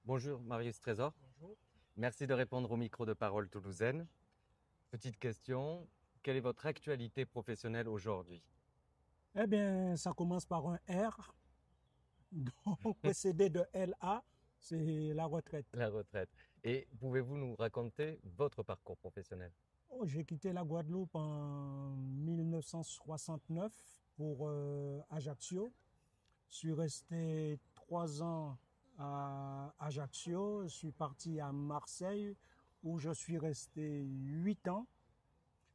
Bonjour Marius Trésor, Bonjour. merci de répondre au micro de Parole Toulousaine. Petite question, quelle est votre actualité professionnelle aujourd'hui? Eh bien, ça commence par un R, donc précédé de LA, c'est la retraite. La retraite. Et pouvez-vous nous raconter votre parcours professionnel? Oh, j'ai quitté la Guadeloupe en 1969 pour Ajaccio. Je suis resté 3 ans à Ajaccio. Je suis parti à Marseille où je suis resté 8 ans.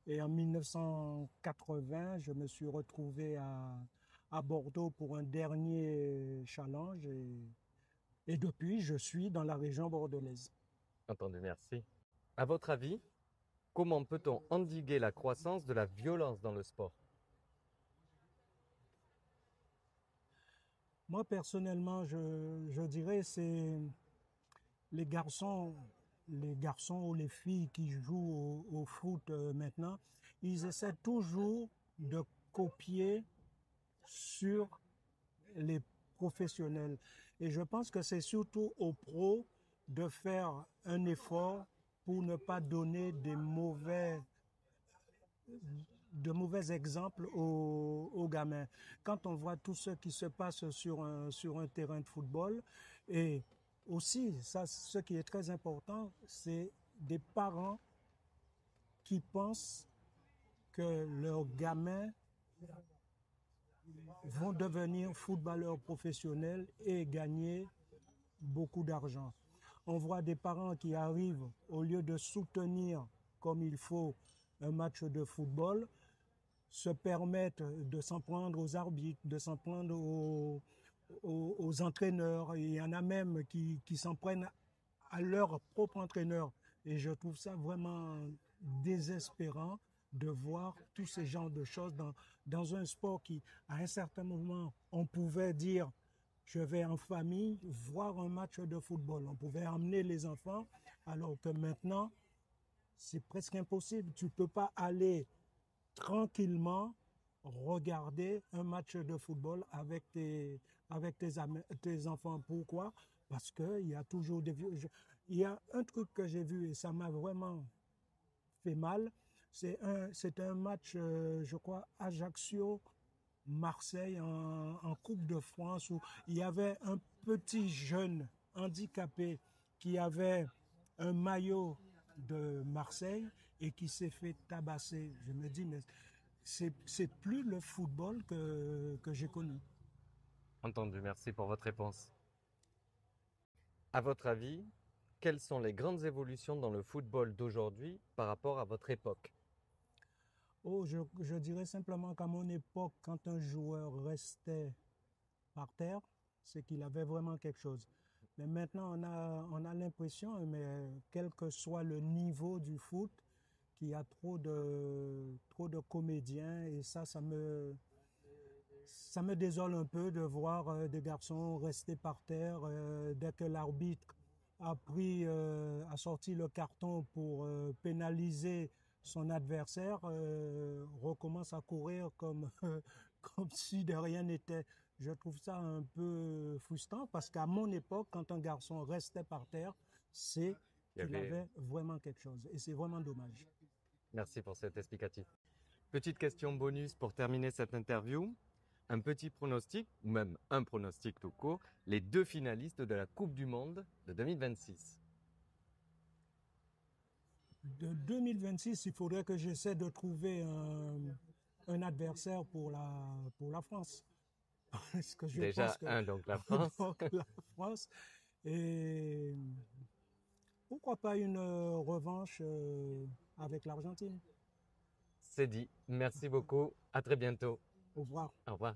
Et en 1980, je me suis retrouvé à Bordeaux pour un dernier challenge. Et depuis, je suis dans la région bordelaise. Entendu, merci. À votre avis, comment peut-on endiguer la croissance de la violence dans le sport? Moi, personnellement, je dirais c'est les garçons, les garçons ou les filles qui jouent au foot maintenant, ils essaient toujours de copier sur les professionnels. Et je pense que c'est surtout aux pros de faire un effort pour ne pas donner de mauvais exemples aux gamins. Quand on voit tout ce qui se passe sur un terrain de football, et aussi, ça, ce qui est très important, c'est des parents qui pensent que leurs gamins vont devenir footballeurs professionnels et gagner beaucoup d'argent. On voit des parents qui arrivent, au lieu de soutenir comme il faut un match de football, se permettent de s'en prendre aux arbitres, de s'en prendre aux entraîneurs. Et il y en a même qui s'en prennent à leur propre entraîneur. Et je trouve ça vraiment désespérant de voir tous ces genres de choses dans un sport qui, à un certain moment, on pouvait dire je vais en famille voir un match de football. On pouvait emmener les enfants, alors que maintenant, c'est presque impossible. Tu ne peux pas aller tranquillement regarder un match de football avec tes enfants. Pourquoi? Parce qu'il y a toujours des vieux. Il y a un truc que j'ai vu et ça m'a vraiment fait mal. C'est un match, je crois, Ajaccio-Marseille en Coupe de France où il y avait un petit jeune handicapé qui avait un maillot de Marseille et qui s'est fait tabasser. Je me dis, mais c'est plus le football que j'ai connu. Entendu, merci pour votre réponse. À votre avis, quelles sont les grandes évolutions dans le football d'aujourd'hui par rapport à votre époque? Oh, je dirais simplement qu'à mon époque, quand un joueur restait par terre, c'est qu'il avait vraiment quelque chose. Mais maintenant, on a l'impression, mais quel que soit le niveau du foot, qu'il y a trop de comédiens et ça me désole un peu de voir des garçons rester par terre dès que l'arbitre a sorti le carton pour pénaliser son adversaire, recommence à courir comme, comme si de rien n'était. Je trouve ça un peu frustrant parce qu'à mon époque, quand un garçon restait par terre, c'est Il y qu'il avait... avait vraiment quelque chose. Et c'est vraiment dommage. Merci pour cet explicatif. Petite question bonus pour terminer cette interview. Un petit pronostic, ou même un pronostic tout court, les deux finalistes de la Coupe du Monde de 2026. De 2026, il faudrait que j'essaie de trouver un adversaire pour la France. Parce que je pense Déjà que un, donc la France. donc, la France, et pourquoi pas une revanche avec l'Argentine. C'est dit. Merci beaucoup. À très bientôt. Au revoir. Au revoir.